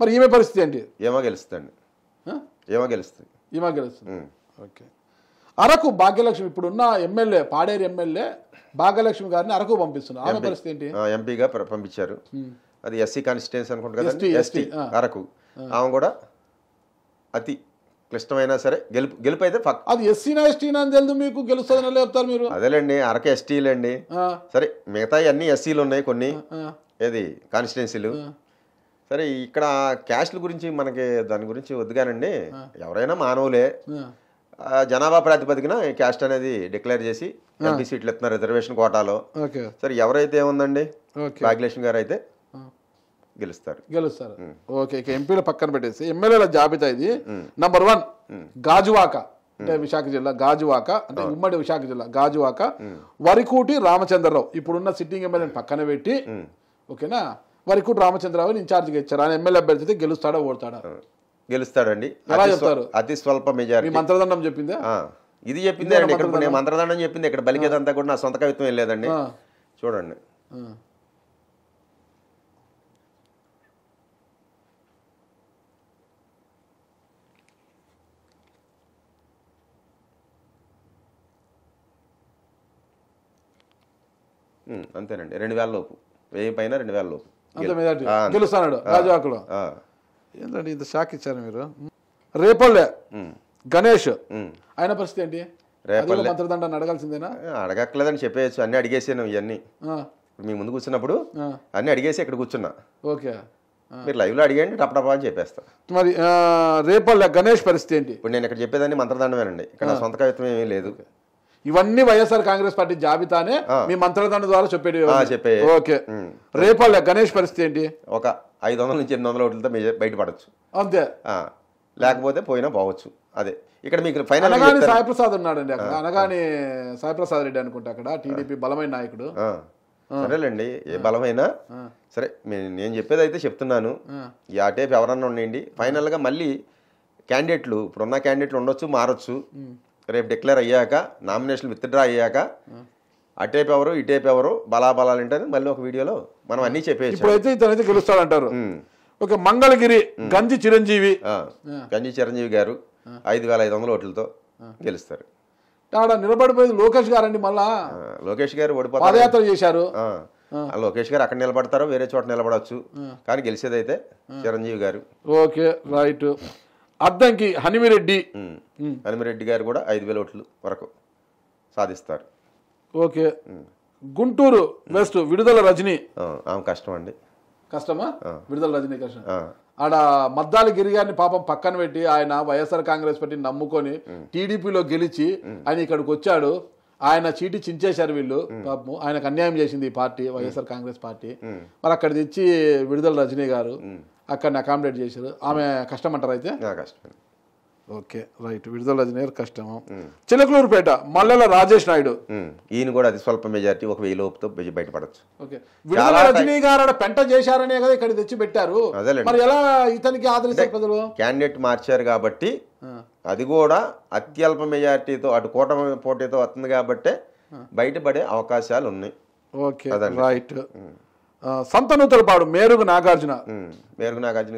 మరి ఈమె పరిస్థితి ఏంటి? ఏమో గెలుస్తుంది. ఓకే. అరకు భాగ్యలక్ష్మి ఇప్పుడున్న ఎమ్మెల్యే, పాడేరు ఎమ్మెల్యే భాగ్యలక్ష్మి గారిని అరకు పంపిస్తున్నారు. ఆమె పరిస్థితి ఏంటి? ఎంపీగా పంపించారు. అది ఎస్సీ కాన్స్టిట్యుయెన్సీ అనుకుంటా కదా, ఎస్టీ అరకు. ఆమె కూడా అతి క్లిష్టమైనా సరే గెలుపు అయితే అది ఎస్సీనా ఎస్టీనా అని తెలుసు మీకు, గెలుస్తుందని చెప్తారు మీరు. అదేలేండి, అరకు ఎస్టీలండి. సరే, మిగతా అన్ని ఎస్సీలు ఉన్నాయి కొన్ని, ఏది కాన్స్టిట్యున్సీలు. సరే, ఇక్కడ క్యాస్ట్ల గురించి మనకి దాని గురించి వద్దుగానండి. ఎవరైనా మానవులే. జనాభా ప్రాతిపదికన క్యాస్ట్ అనేది డిక్లేర్ చేసి ఎంపీ సీట్లు ఇస్తున్నారు రిజర్వేషన్ కోటాలో. సరే, ఎవరైతే ఏముందండి, భాగ్యలక్ష్మి గారు అయితే గెలుస్తారు. ఓకే. ఇక ఎంపీల పక్కన పెట్టేసి ఎమ్మెల్యేల జాబితా ఇది. నంబర్ 1 గాజువాక, అంటే విశాఖ జిల్లా గాజువాక, అంటే ఉమ్మడి విశాఖ జిల్లా గాజువాక, వరికూటి రామచంద్రరావు. ఇప్పుడున్న సిట్టింగ్ ఎమ్మెల్యేని పక్కన పెట్టి, ఓకేనా, వరికూటి రామచంద్రరావుని ఇన్ఛార్జిగా ఇచ్చారు. ఆయన ఎమ్మెల్యే అభ్యర్థి అయితే గెలుస్తాడా ఓడతాడా? గెలుస్తాడండి. ఎలా చెప్తారు? అతి స్వల్ప మెజారిటీ. మంత్రదండం చెప్పిందా? ఇది చెప్పింది అండి. ఇక్కడ నేను మంత్రదండం చెప్పింది. ఇక్కడ బలికేదంతా కూడా నా సొంత కవిత్వం వెళ్ళలేదండి. చూడండి. అంతేనండి. 2000 లోపు, 1000 పైన 2000 లోపు గెలుస్తాడు రాజాకులో. ఏంటండి ఇంత షాక్ ఇచ్చారు మీరు? రేపల్లె గణేష్, ఆయన పరిస్థితి ఏంటి? మంత్రదండాన్ని అడగాల్సిందేనా? అడగట్లేదని చెప్పేయచ్చు. అన్ని అడిగేసాను. ఇవన్నీ మీ ముందు కూర్చున్నప్పుడు అన్ని అడిగేసి ఇక్కడ కూర్చున్నా. ఓకే, మీరు లైవ్ లో అడిగండి, టపటపా అని చెప్పేస్తా. మరి రేపల్లె గణేష్ పరిస్థితి ఏంటి? ఇప్పుడు నేను ఇక్కడ చెప్పేదాన్ని మంత్రదండమేనండి. ఇక్కడ సొంత కవిత్వం ఏమీ లేదు. ఇవన్నీ వైఎస్ఆర్ కాంగ్రెస్ పార్టీ జాబితానే మీ మంత్రదండ ద్వారా చెప్పే. ఓకే. రేపల్లె గణేష్ పరిస్థితి ఏంటి? ఒక 500 నుంచి 800 ఓట్లతో బయటపడచ్చు అంతే. లేకపోతే పోయినా పోవచ్చు. అదే ఇక్కడ మీకు ఫైనల్ సాయిప్రసాద్ ఉన్నాడండి అక్కడ. అనగాని సాయిప్రసాద్ రెడ్డి అనుకుంటా అక్కడ టీడీపీ బలమైన నాయకుడు. సరేలేండి, ఏ బలమైనా సరే. నేను చెప్పేది అయితే చెప్తున్నాను. ఈ ఆ టైప్ ఎవరన్నా ఉండండి. ఫైనల్ గా మళ్ళీ క్యాండిడేట్లు, ఇప్పుడున్న క్యాండిడేట్లు ఉండొచ్చు, మారొచ్చు. రేపు డిక్లేర్ అయ్యాక, నామినేషన్ విత్డ్రా అయ్యాక అటేపు ఎవరు ఇటేపు ఎవరు బలాబలాలు ఏంటని మళ్ళీ ఒక వీడియోలో మనం అన్ని చెప్పేసి ఇప్పుడైతే ఇతనైతే గెలుస్తాడంటారు. ఓకే. మంగళగిరి గంజి చిరంజీవి గారు 5500 ఓట్లతో గెలుస్తారు. ఆడ నిలబడిపోయింది లోకేష్ గారు అండి. మళ్ళా లోకేష్ గారు ఓడిపోతారు, పాదయాత్ర చేశారు. లోకేష్ గారు అక్కడ నిలబడతారో వేరే చోట నిలబడవచ్చు, కానీ గెలిచేదైతే చిరంజీవి గారు. Okay, right. అద్దంకి హనుమిరెడ్డి గారు కూడా 5000 ఓట్లు వరకు సాధిస్తారు. ఓకే. గుంటూరు వెస్ట్ విడుదల రజనీ, ఆమె కష్టం అండి. కష్టమా? విడుదల రజనీ కష్టం. ఆడ మద్దాలి గిరి గారిని పాపం పక్కన పెట్టి ఆయన వైఎస్ఆర్ కాంగ్రెస్ పార్టీని నమ్ముకొని టీడీపీలో గెలిచి ఆయన ఇక్కడికి వచ్చాడు. ఆయన చీటి చించేశారు వీళ్ళు. పాపం ఆయనకు అన్యాయం చేసింది ఈ పార్టీ, వైఎస్ఆర్ కాంగ్రెస్ పార్టీ. మరి అక్కడ తెచ్చి విడుదల రజనీ గారు అక్కడిని అకామిడేట్ చేశారు. ఆమె కష్టం అంటారు అయితే? కష్టం. Okay, right. విడుదల రజనీ గారు కష్టము. చిలకలూరుపేట మల్లెల రాజేష్ నాయుడు, ఈయన కూడా అతి స్వల్ప మెజారిటీ, ఒక 1000 లోపుతో బయటపడచ్చు. ఓకే. విడుదల రజనీ గారు పెంట చేశారనే కదా ఇక్కడ తెచ్చి పెట్టారు. మరి ఎలా ఇతనికి ఆదరిస్తారు ప్రజలు? క్యాండిడేట్ మార్చారు కాబట్టి, అది కూడా అత్యల్ప మెజారిటీతో అటు కూటమి పోటీతో వస్తుంది కాబట్టి బయటపడే అవకాశాలు ఉన్నాయి. Okay, right. సంతనూతలపాడు మేరుగు నాగార్జున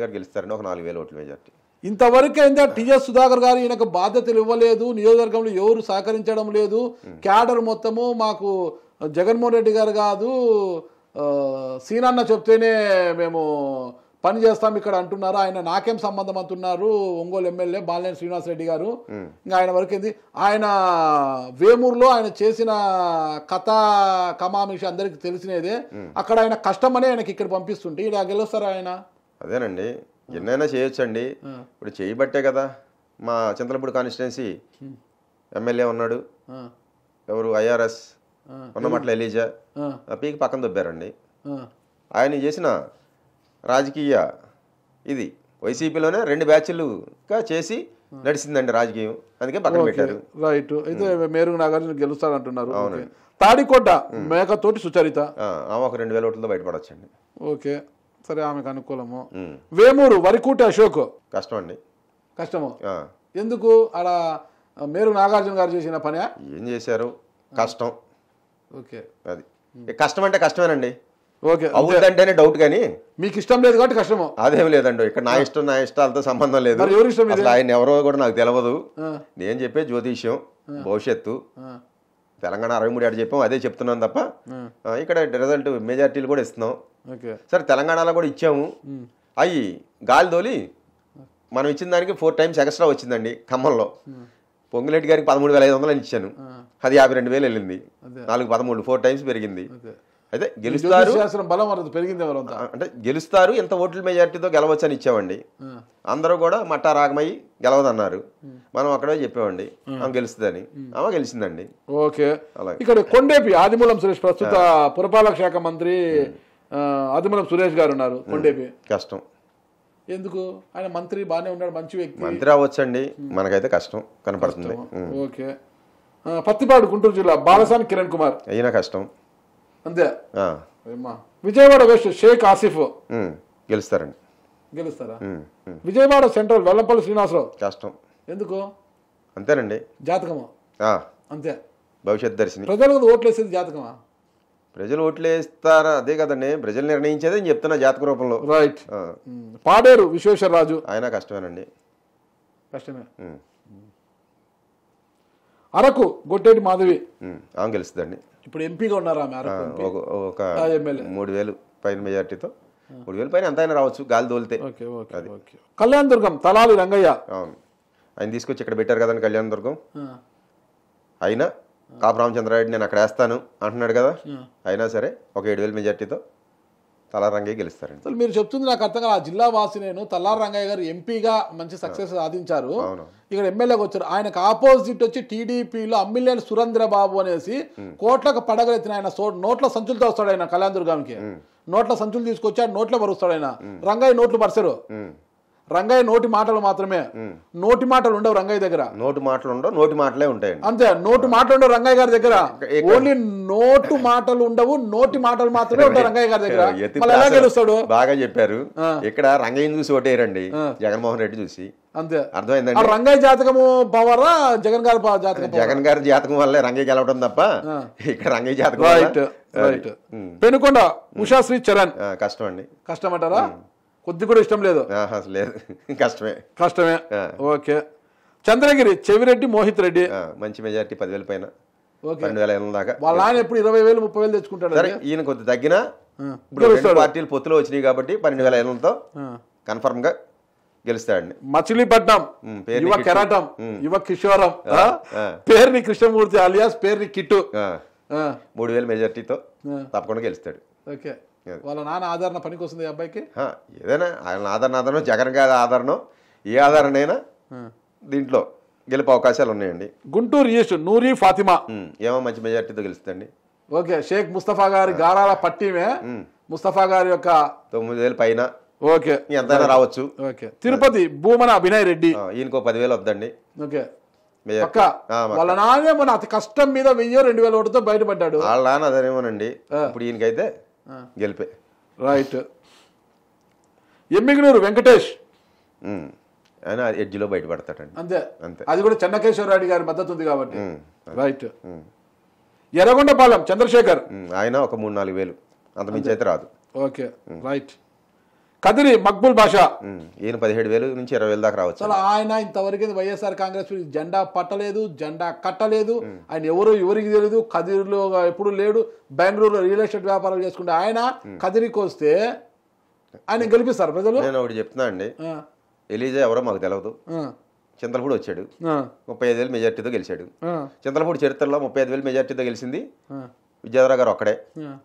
గారు గెలుస్తారని ఒక 4000 ఓట్ల మెజారిటీ. ఇంతవరకు అయితే టీఎస్ సుధాకర్ గారు ఈయనకు బాధ్యతలు ఇవ్వలేదు, నియోజకవర్గంలో ఎవరు సహకరించడం లేదు, క్యాడర్ మొత్తము మాకు జగన్మోహన్ రెడ్డి గారు కాదు సీనన్న చెప్తేనే మేము పని చేస్తాం ఇక్కడ అంటున్నారు. ఆయన నాకేం సంబంధం అంటున్నారు ఒంగోలు ఎమ్మెల్యే బాలినేని శ్రీనివాసరెడ్డి గారు. ఇంకా ఆయన వరకు ఏంది, ఆయన వేమూరులో ఆయన చేసిన కథ కమామిషి అందరికి తెలిసినదే. అక్కడ ఆయన కష్టమని ఆయనకి ఇక్కడ పంపిస్తుంటే ఇలా గెలుస్తారు ఆయన. అదేనండి, ఎన్నైనా చేయొచ్చండి. ఇప్పుడు చేయబట్టే కదా మా చింతలపూడి కాన్స్టిట్యున్సీ ఎమ్మెల్యే ఉన్నాడు, ఎవరు ఐఆర్ఎస్ ఉన్నమట్ల ఎలీజా, పీకి పక్కన దొబ్బారండి. ఆయన చేసిన రాజకీయ ఇది వైసీపీలోనే 2 బ్యాచ్లుగా చేసి నడిచిందండి రాజకీయం, అందుకే పక్కన పెట్టారు. రైట్. అయితే మేరుగు నాగార్జున గెలుస్తారంటున్నారు. తాడికోట మేకతోటి సుచరిత ఆమె ఒక 2000 ఓట్లతో బయటపడొచ్చండి. ఓకే, సరే, ఆమెకు అనుకూలము. వేమూరు వరికూటి అశోక్ కష్టం అండి. కష్టము ఎందుకు? అలా మేరుగు నాగార్జున గారు చేసిన పని ఏం చేశారు? కష్టం. ఓకే, అది కష్టం అంటే కష్టమేనండి. ఓకే, అవుతుందంటేనే డౌట్, కానీ మీకు ఇష్టం లేదు కాబట్టి కష్టము. అదేం లేదండి, ఇక్కడ నా ఇష్టం నా ఇష్టాలతో సంబంధం లేదు. అసలు ఆయన ఎవరో కూడా నాకు తెలియదు. నేను చెప్పే జ్యోతిష్యం, భవిష్యత్తు, తెలంగాణ 63 ఏడు చెప్పాం, అదే చెప్తున్నాను తప్ప ఇక్కడ రిజల్ట్ మెజార్టీలు కూడా ఇస్తున్నాం. సరే, తెలంగాణలో కూడా ఇచ్చాము. అవి గాలి తోలి మనం ఇచ్చిన దానికి 4 times ఎక్స్ట్రా వచ్చిందండి. ఖమ్మంలో పొంగులేటి గారికి 13,500 అని ఇచ్చాను, అది 52,000 వెళ్ళింది. 4-13 4 times పెరిగింది. అయితే గెలుస్తారు, పెరిగింది అంటే గెలుస్తారు, ఎంత ఓట్ల మెజార్టీతో గెలవచ్చు అని ఇచ్చామండి. అందరూ కూడా మట్టా రాగమయ్యి గెలవదన్నారు, మనం అక్కడే చెప్పామండి ఆమె గెలుస్తుందని. ఆమె గెలిచిందండి. ఓకే, ఇక్కడ కొండేపి ఆదిమూలం సురేష్, ప్రస్తుత పురపాలక శాఖ మంత్రి ఆదిమూలం సురేష్ గారు ఉన్నారు. కొండేపి కష్టం ఎందుకు? ఆయన మంత్రి బాగానే ఉన్నాడు, మంచి వ్యక్తి, మంత్రి అవ్వచ్చండి. మనకైతే కష్టం కనపడుతుంది. ఓకే, పత్తిపాడు గుంటూరు జిల్లా బాలసాని కిరణ్ కుమార్ అయినా కష్టం అంతే. విజయవాడ వెస్ట్ షేక్ ఆసిఫ్ గెలుస్తారండి. గెలుస్తారా? విజయవాడ సెంట్రల్ వెల్లంపల్లి శ్రీనివాసరావు కష్టం ఎందుకు? అంతేనండి, జాతకమా? అంతే, భవిష్యత్ దర్శిని. ప్రజలకు ఓట్లు వేసేది జాతకమా? ప్రజలు ఓట్లు వేస్తారా? అదే కదండి, ప్రజలు నిర్ణయించేది నేను చెప్తున్నా జాతక రూపంలో. రైట్. పాడేరు విశ్వేశ్వరరాజు ఆయన కష్టమేనండి. కష్టమే. అరకు గొట్టేటి మాధవి ఆమె గెలుస్తుందండి. ఇప్పుడు ఎంపీగా ఉన్నారు ఆమె. ఒక 3,000 పైన మెజార్టీతో, 3,000 పైన ఎంత అయినా రావచ్చు గాలి తోలితే. కళ్యాణ్ దుర్గం తలాలి రంగయ్య ఆయన తీసుకొచ్చి ఇక్కడ పెట్టారు కదండి కళ్యాణ్ దుర్గం. అయినా కాపు రామచంద్రారెడ్డి నేను అక్కడ వేస్తాను అంటున్నాడు కదా, అయినా సరే ఒక 7,000 మెజార్టీతో తలారి రంగయ్య గెలుస్తారండి. అసలు మీరు చెప్తుంది నాకు అర్థం కాదు. ఆ జిల్లా వాసి నేను తలారి రంగయ్య గారు ఎంపీగా మంచి సక్సెస్ సాధించారు, ఇక్కడ ఎమ్మెల్యేగా వచ్చారు. ఆయనకు ఆపోజిట్ వచ్చి టీడీపీలో అమ్మిలేని సురేంద్రబాబు అనేసి కోట్లకు పడగలెత్తిన ఆయన నోట్ల సంచులతో వస్తాడు. ఆయన కళ్యాణ్ దుర్గానికి నోట్ల సంచులు తీసుకొచ్చి ఆయన నోట్లో పరుస్తాడు. ఆయన రంగయ్య నోట్లు పరచరు. రంగయ్య నోటి మాటలు మాత్రమే, నోటి మాటలు ఉండవు రంగయ్య దగ్గర. నోటి మాటలు ఉండవు, నోటి మాటలే ఉంటాయండి. అంతే, నోటు మాటలు ఉండవు రంగయ్య గారి దగ్గర. ఓన్లీ నోటు మాటలు ఉండవు, నోటి మాటలు మాత్రమే ఉంటాయి రంగయ్య గారి దగ్గర. మళ్ళీ ఎలా గెలుస్తాడు? బాగా చెప్పారు. ఇక్కడ రంగయ్యని చూసి ఓటేయరండి, జగన్మోహన్ రెడ్డి చూసి. అంతే, అర్థమైందండి. రంగయ్య జాతకము పవరా జగన్ గారి జాతకం? జగన్ గారి జాతకం వల్లే రంగయ్య గెలవడం తప్ప ఇక్కడ రంగయ్య జాతకం. Right, right. పెనుకొండ ఉషాశ్రీ చరణ్ కష్టం అండి. కష్టం అంటారా? కొద్ది కూడా ఇష్టం లేదు. లేదు, కష్టమే. కష్టమే. ఓకే. చంద్రగిరి చెవిరెడ్డి మోహిత్ రెడ్డి మంచి మెజార్టీ, 10,000 పైన, 12,000 దాకా. వాళ్ళ ఆయన ఎప్పుడు 20,000 30,000 తెచ్చుకుంటాడు. సరే, ఈయన కొద్ది తగ్గినా ఇప్పుడు పార్టీలు పొత్తులో వచ్చినాయి కాబట్టి 12,000తో కన్ఫర్మ్ గా గెలుస్తాడండి. మచిలీపట్నం యువ కెరాటం, యువ కిషోరం, పేరుని కృష్ణమూర్తి అలియాస్ పేరుని కిట్టు, 3,000 మెజార్టీతో తప్పకుండా గెలుస్తాడు. ఓకే. వాళ్ళ నాన్న ఆదరణ పనికి వస్తుంది అబ్బాయికి. ఏదైనా ఆయన ఆదరణ, జగన్ గారి ఆదరణ, ఏ ఆదరణ అయినా దీంట్లో గెలిపే అవకాశాలు ఉన్నాయండి. గుంటూరు ఈస్ట్ నూరి ఫాతిమా ఏమో మంచి మెజార్టీతో గెలుస్తుంది. ఓకే. షేక్ ముస్తఫా గారి గారాల పట్టిమే, ముస్తఫా గారి యొక్క 9,000 పైన. ఓకే, ఎంతైనా రావచ్చు. ఓకే. తిరుపతి భూమన అభినయ్ రెడ్డి ఈయనకో 10,000 వద్దండి. ఓకే. వాళ్ళ నాన్న మన అతి కష్టం మీద 1,000-2,000 ఓటుతో బయటపడ్డాడు. వాళ్ళ నాన్న అదేమోనండి, ఇప్పుడు ఈయనకైతే గెలిపే. రైట్. ఎమ్మిగనూరు వెంకటేష్ ఆయన ఎడ్జిలో బయటపడతాడండి. అంతే, అంతే. అది కూడా చెన్నకేశ్వరరెడ్డి గారి మద్దతు ఉంది కాబట్టి. రైట్. ఎర్రగొండపాలెం చంద్రశేఖర్ ఆయన ఒక 3-4 వేలు, అంతమించి అయితే రాదు. ఓకే. రైట్. కదిరి మక్బుల్ బాషా ఈయన 17,000 నుంచి 20,000 దాకా రావచ్చు. అసలు ఆయన ఇంతవరకు వైఎస్ఆర్ కాంగ్రెస్ జెండా పట్టలేదు, జెండా కట్టలేదు. ఆయన ఎవరికి తెలియదు, కదిరిలో ఎప్పుడు లేడు. బెంగళూరులో రియల్ ఎస్టేట్ వ్యాపారాలు చేసుకుంటే ఆయన కదిరికి వస్తే ఆయన గెలిపిస్తారు ప్రజలు. నేను ఒకటి చెప్తున్నా అండి, ఎలీజా ఎవరో మాకు తెలియదు. చింతలపూడి వచ్చాడు, 35,000 మెజార్టీతో గెలిచాడు. చింతలపూడి చరిత్రలో 35,000 మెజార్టీతో గెలిచింది విద్యాధర గారు ఒక్కడే.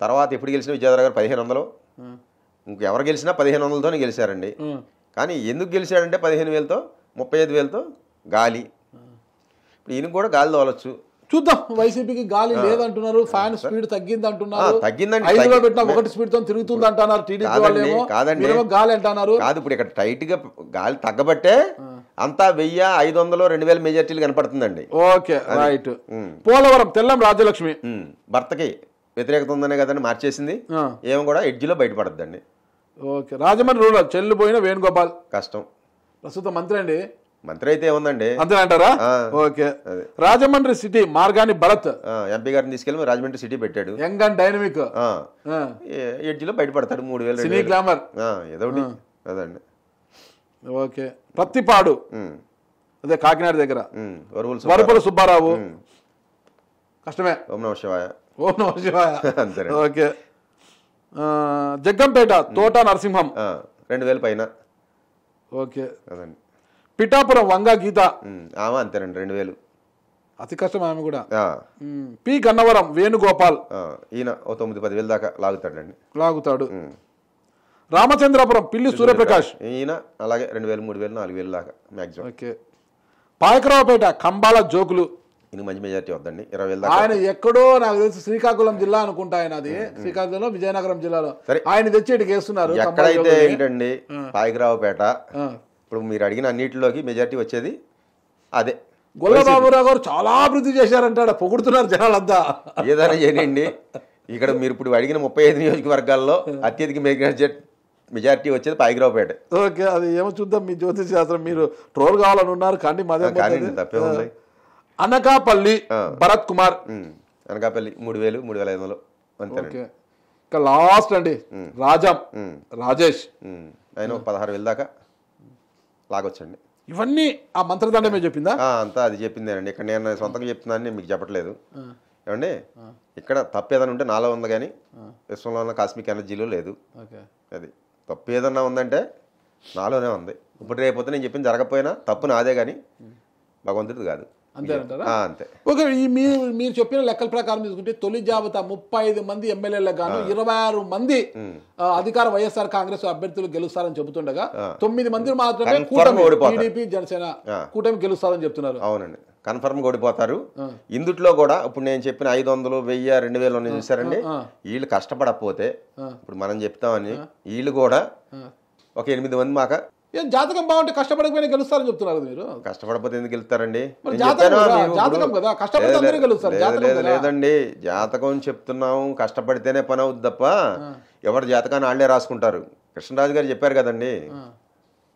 తర్వాత ఎప్పుడు గెలిచిన విద్యాధర గారు 1,500, ఇంకెవరు గెలిచినా 1,500తోనే గెలిచారండి. కానీ ఎందుకు గెలిచాడంటే 15,000తో 35,000తో గాలి. ఇప్పుడు ఈయన కూడా గాలి తోలొచ్చు. చూద్దాం. వైసీపీకి గాలి లేదంటున్నారు, ఫ్యాన్ స్పీడ్ తగ్గింది అంటున్నారు. తగ్గిందండి, 5లో పెట్టినా 1 స్పీడ్ తో తిరుగుతుంది అంటున్నారు టీడీపీ వాళ్ళేమో. కాదండి, గాలి అంటున్నారు. కాదు, ఇప్పుడు ఇక్కడ టైట్ గా గాలి తగ్గబట్టే అంతా 1000, 500, 2000 మెజార్టీలు కనపడుతుందండి. Okay right. పోలవరం తెల్లం రాజ్యలక్ష్మి భర్తకి వ్యతిరేకత ఉందనే కదండి మార్చేసింది. ఏమో కూడా ఎడ్జిలో బయటపడద్దండి. ఓకే. రాజమండ్రి రూరల్ చెల్లిపోయిన వేణుగోపాల్ కష్టం. ప్రస్తుతం మంత్రి అండి. మంత్రి అయితే ఏముందండి అంతే అంటారా? Okay. Rajahmundry city Margani Bharat MP గారిని తీసుకెళ్ళి రాజమండ్రి సిటీ పెట్టాడు. యంగ్ అండ్ డైనమిక్ ఎడ్జిలో బయటపడతాడు. 3000 సినీ గ్లామర్ ఏదో ఒకటి అదండి. ఓకే. ప్రత్తిపాడు అదే కాకినాడ దగ్గర వరుపుల సుబ్బారావు కష్టమే. ఓం నమః శివాయ. ఓం నమః శివాయ. అంతే. ఓకే. జగ్గంపేట తోట నరసింహం 2000 పైన. ఓకే. అదండి. పిఠాపురం వంగా గీత ఆమె అంతేనండి 2000. అతి కష్టం ఆమె కూడా. పి గన్నవరం వేణుగోపాల్ ఈయన 9-10,000 దాకా లాగుతాడు. రామచంద్రాపురం పిల్లి సూర్యప్రకాష్ ఈయన అలాగే 2000, 3000, 4000 దాకా మ్యాక్సిమం. ఓకే. పాయకరావుపేట కంబాల జోకులు ఈయన మంచి మెజార్టీ వద్దండి 20,000 దాకా. ఆయన ఎక్కడో నాకు తెలిసి శ్రీకాకుళం జిల్లా అనుకుంటా. ఆయన అది శ్రీకాకుళంలో విజయనగరం జిల్లాలో ఆయన తెచ్చి ఇటుకి వేస్తున్నారు. ఎక్కడైతే ఏంటండి పాయకరావుపేట ఇప్పుడు మీరు అడిగిన అన్నిటిలోకి మెజార్టీ వచ్చేది అదే. గొల్లబాబురావు గారు చాలా అభివృద్ధి చేశారంటాడు, పొగుడుతున్నారు జనాలంతా. ఏదైనా చేయండి. ఇక్కడ మీరు ఇప్పుడు అడిగిన 35 నియోజకవర్గాల్లో అత్యధిక మెజార్టీ వచ్చేది పాయకరావుపేట. ఓకే. అది ఏమో చూద్దాం. మీ జ్యోతిష్ శాస్త్రం మీరు ట్రోల్ కావాలని ఉన్నారు కానీ తప్పే ఉంది. అనకాపల్లి భరత్ కుమార్ అనకాపల్లి 3000, 3500 అంతే. ఇంకా లాస్ట్ అండి రాజేష్ ఆయన 16,000 దాకా లాగొచ్చండి. ఇవన్నీ ఆ మంత్రదండమే చెప్పిందా? అంతా అది చెప్పిందేనండి. ఇక్కడ నేను సొంతంగా చెప్తున్నాను, నేను మీకు చెప్పట్లేదు. ఏమండి ఇక్కడ తప్పు ఏదైనా ఉంటే నాలో ఉంది కానీ విశ్వంలో ఉన్న కాస్మిక్ ఎనర్జీలో లేదు. అది తప్పు ఏదన్నా ఉందంటే నాలోనే ఉంది. ఇప్పుడు రేపొద్దు నేను చెప్పింది జరగకపోయినా తప్పు నాదే కానీ భగవంతుడిది కాదు. అంతేనంటారా? అంతే. ఓకే. మీరు చెప్పిన లెక్కల ప్రకారం తీసుకుంటే తొలి జాబితా 35 మంది ఎమ్మెల్యేలకు గాను 26 మంది అధికార వైఎస్ఆర్ కాంగ్రెస్ అభ్యర్థులు గెలుస్తారని చెబుతుండగా 9 మంది మాత్రమే టీడీపీ జనసేన కూటమి గెలుస్తారని చెప్తున్నారు. అవునండి, కన్ఫర్మ్ ఓడిపోతారు. ఇందుట్లో కూడా ఇప్పుడు నేను చెప్పిన 500, 1000, 2000 ఉన్నాయి చూసారండి. వీళ్ళు కష్టపడకపోతే ఇప్పుడు మనం చెప్తామని వీళ్ళు కూడా ఒక 8 మంది మాక జాతకం బాగుంటే కష్టపడకపోయినా గెలుస్తారని చెప్తున్నారు. మీరు కష్టపడకపోతే ఎందుకు గెలుస్తారండి? లేదండి, జాతకం చెప్తున్నాము, కష్టపడితేనే పని అవుద్ది తప్ప ఎవరు జాతకాన్ని వాళ్ళే రాసుకుంటారు. కృష్ణరాజు గారు చెప్పారు కదండి,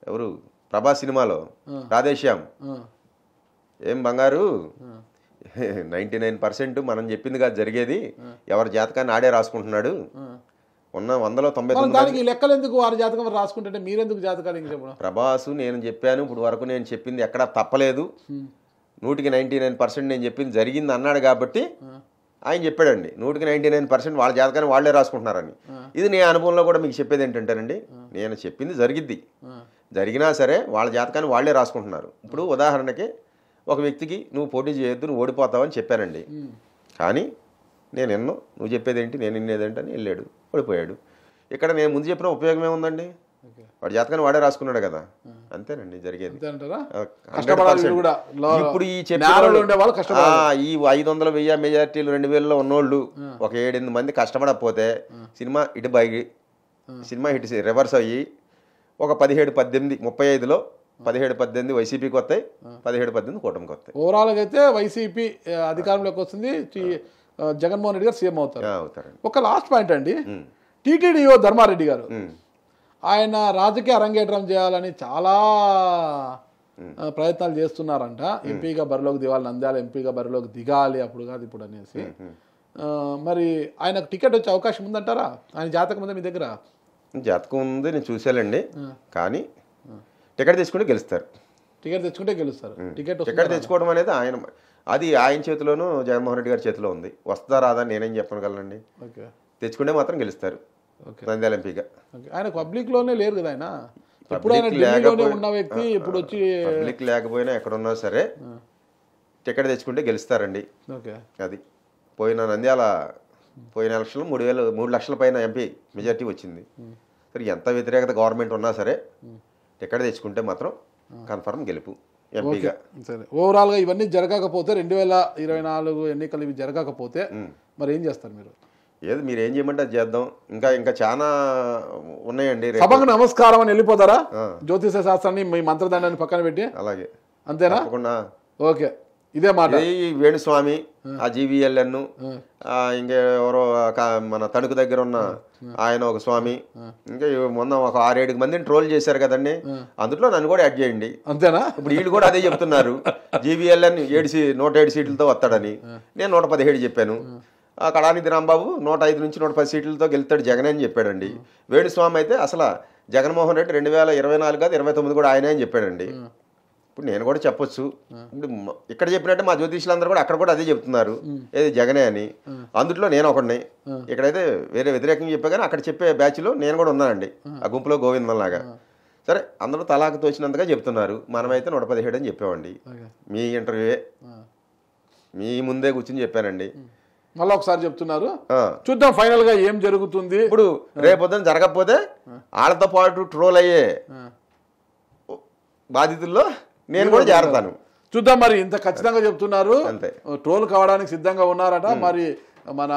ఎవరు ప్రభాస్ సినిమాలో రాధేశ్యామ్, ఏం బంగారు 99% మనం చెప్పింది కాదు జరిగేది, ఎవరి జాతకాన్ని ఆడే రాసుకుంటున్నాడు. ఉన్న 100లో 99 లెక్కలు ఎందుకు వారి జాతకం రాసుకుంటే మీరెందుకు జాతకాలు చెప్పడం? ప్రభాసు నేను చెప్పాను, ఇప్పుడు వరకు నేను చెప్పింది ఎక్కడా తప్పలేదు, 100కి 99% నేను చెప్పింది జరిగింది అన్నాడు కాబట్టి ఆయన చెప్పాడండి. 100కి 99% వాళ్ళ జాతకాన్ని వాళ్లే రాసుకుంటున్నారని. ఇది నీ అనుభవంలో కూడా మీకు చెప్పేది ఏంటంటారండి, నేను చెప్పింది జరిగిద్ది, జరిగినా సరే వాళ్ళ జాతకాన్ని వాళ్లే రాసుకుంటున్నారు. ఇప్పుడు ఉదాహరణకి ఒక వ్యక్తికి నువ్వు పోటీ చేయొద్దు, నువ్వు ఓడిపోతావని చెప్పానండి, కానీ నేను ఎన్నో నువ్వు చెప్పేది ఏంటి నేను వినేదేంటి అని వెళ్ళాడు, ఓడిపోయాడు. ఇక్కడ నేను ముందు చెప్పిన ఉపయోగం ఏముందండి, వాడి జాతకాన్ని వాడే రాసుకున్నాడు కదా, అంతేనండి జరిగేది. ఇప్పుడు ఈ ఈ 500, 1000 మెజార్టీలు 2000లో ఉన్నోళ్ళు ఒక 7-8 మంది కష్టపడకపోతే సినిమా ఇటు బైకి సినిమా హిట్ రివర్స్ అయ్యి ఒక 17-18 35లో 17-18 వైసీపీకి వస్తాయి, 17-18 కూటమికి వస్తాయి. ఓవరాల్గా అయితే వైసీపీ అధికారంలోకి వస్తుంది, జగన్మోహన్ రెడ్డి గారు సీఎం అవుతారు. ఒక లాస్ట్ పాయింట్ అండి, టీటీడీఓ ధర్మారెడ్డి గారు ఆయన రాజకీయ అరంగేట్రం చేయాలని చాలా ప్రయత్నాలు చేస్తున్నారంట. ఎంపీగా బరిలోకి దిగాలి, నంద్యాల ఎంపీగా బరిలోకి దిగాలి, అప్పుడు కాదు ఇప్పుడు అనేసి. మరి ఆయనకు టికెట్ వచ్చే అవకాశం ఉందంటారా? ఆయన జాతకం ఉందా మీ దగ్గర? జాతకం ఉంది, నేను చూసానండి, కానీ టికెట్ తెచ్చుకుంటే గెలుస్తారు. టికెట్ తెచ్చుకుంటే గెలుస్తారు. టికెట్ తెచ్చుకోవడం అనేది ఆయన చేతిలోనూ జగన్మోహన్ రెడ్డి గారి చేతిలో ఉంది. వస్తుందా రాదా నేనేం చెప్పగలనండి, తెచ్చుకుంటే మాత్రం గెలుస్తారు నంద్యాల ఎంపీగా. ఆయన పబ్లిక్ లోనే లేరు కదా, ఆయన ఉన్న వ్యక్తి ఇప్పుడు వచ్చి పబ్లిక్ లేకపోయినా ఎక్కడున్నా సరే టికెట్ తెచ్చుకుంటే గెలుస్తారండి. అది పోయిన నంద్యాల పోయిన ఎలక్షన్లో 3 లక్షల పైన ఎంపీ మెజార్టీ వచ్చింది. సరే ఎంత వ్యతిరేకత గవర్నమెంట్ ఉన్నా సరే టికెట్ తెచ్చుకుంటే మాత్రం కన్ఫర్మ్ గెలుపు ఎంపీగా. సరే, ఓవరాల్గా ఇవన్నీ జరగకపోతే 2024 ఎన్నికలు ఇవి జరగకపోతే మరి ఏం చేస్తారు మీరు? ఏది మీరు ఏం చేయమంటే అది చేద్దాం. ఇంకా చాలా ఉన్నాయండి. సభకు నమస్కారం అని వెళ్ళిపోతారా? జ్యోతిష శాస్త్రాన్ని మీ మంత్రదండాన్ని పక్కన పెట్టి అలాగే అంతేనా? తప్పకుండా. ఓకే, ఇదే మాట. ఈ వేణుస్వామి, ఆ జీవీఎల్ఎన్, ఇంకెవరో మన తణుకు దగ్గర ఉన్న ఆయన ఒక స్వామి, ఇంకా మొన్న ఒక 6-7 మందిని ట్రోల్ చేశారు కదండి, అందులో నన్ను కూడా యాడ్ చేయండి. అంతేనా? ఇప్పుడు వీళ్ళు కూడా అదే చెప్తున్నారు, జీవీఎల్ఎన్ 107 సీట్లతో వస్తాడని. నేను 117 చెప్పాను. కళానిధి రాంబాబు 105 నుంచి 110 సీట్లతో గెలుస్తాడు జగన్ అని చెప్పాడండి. వేణుస్వామి అయితే అసలు జగన్మోహన్ రెడ్డి 2024 కాదు 29 కూడా ఆయనే అని చెప్పాడండి. ఇప్పుడు నేను కూడా చెప్పొచ్చు. ఇప్పుడు ఇక్కడ చెప్పినట్టే మా జ్యోతిష్యులందరూ కూడా అక్కడ కూడా అదే చెప్తున్నారు, ఏది జగనే అని. అందులో నేను ఒకడిని. ఇక్కడైతే వేరే వ్యతిరేకంగా చెప్పా, కానీ అక్కడ చెప్పే బ్యాచ్లో నేను కూడా ఉన్నానండి, ఆ గుంపులో గోవిందం లాగా. సరే, అందరూ తలాకు తోచినంతగా చెప్తున్నారు. మనమైతే 117 అని చెప్పామండి. మీ ఇంటర్వ్యూయే, మీ ముందే కూర్చుని చెప్పానండి. మళ్ళీ ఒకసారి చెప్తున్నారు, చూద్దాం ఫైనల్ గా ఏం జరుగుతుంది. ఇప్పుడు రేపొద్దున జరగకపోతే వాళ్ళతో పాటు ట్రోల్ అయ్యే బాధితుల్లో నేను కూడా చేరతాను. చూద్దాం. మరి ఇంత ఖచ్చితంగా చెప్తున్నారు, అంతే. ట్రోల్ కావడానికి సిద్ధంగా ఉన్నారట. మరి మన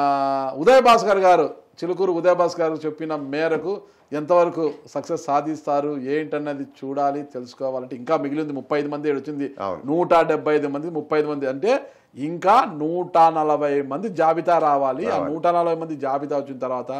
ఉదయ్ భాస్కర్ గారు, చిలుకూరు ఉదయ్ భాస్కర్ గారు చెప్పిన మేరకు ఎంతవరకు సక్సెస్ సాధిస్తారు ఏంటన్నది చూడాలి, తెలుసుకోవాలంటే. ఇంకా మిగిలింది 35 మంది వచ్చింది, 175 మంది, 35 మంది అంటే ఇంకా 140 మంది జాబితా రావాలి. ఆ 140 మంది జాబితా వచ్చిన తర్వాత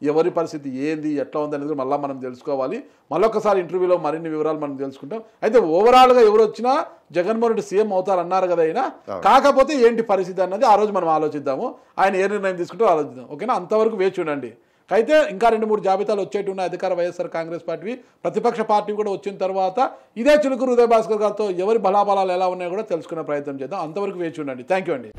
ఎవరి పరిస్థితి ఏంది, ఎట్లా ఉంది అనేది మళ్ళీ మనం తెలుసుకోవాలి. మళ్ళొకసారి ఇంటర్వ్యూలో మరిన్ని వివరాలు మనం తెలుసుకుంటాం. అయితే ఓవరాల్గా ఎవరు వచ్చినా జగన్మోహన్ రెడ్డి సీఎం అవుతారు అన్నారు కదా అయినా, కాకపోతే ఏంటి పరిస్థితి అన్నది ఆ రోజు మనం ఆలోచిద్దాము. ఆయన ఏ నిర్ణయం తీసుకుంటారో ఆలోచిద్దాం. ఓకేనా? అంతవరకు వేచి ఉండండి. అయితే ఇంకా 2-3 జాబితాలు వచ్చేటి ఉన్నాయి. అధికార వైఎస్ఆర్ కాంగ్రెస్ పార్టీ, ప్రతిపక్ష పార్టీ కూడా వచ్చిన తర్వాత ఇదే చిలుకూరు ఉదయ్ భాస్కర్ గారితో ఎవరి బలాబలాలు ఎలా ఉన్నాయో కూడా తెలుసుకునే ప్రయత్నం చేద్దాం. అంతవరకు వేచి ఉండండి. థ్యాంక్ యూ అండి.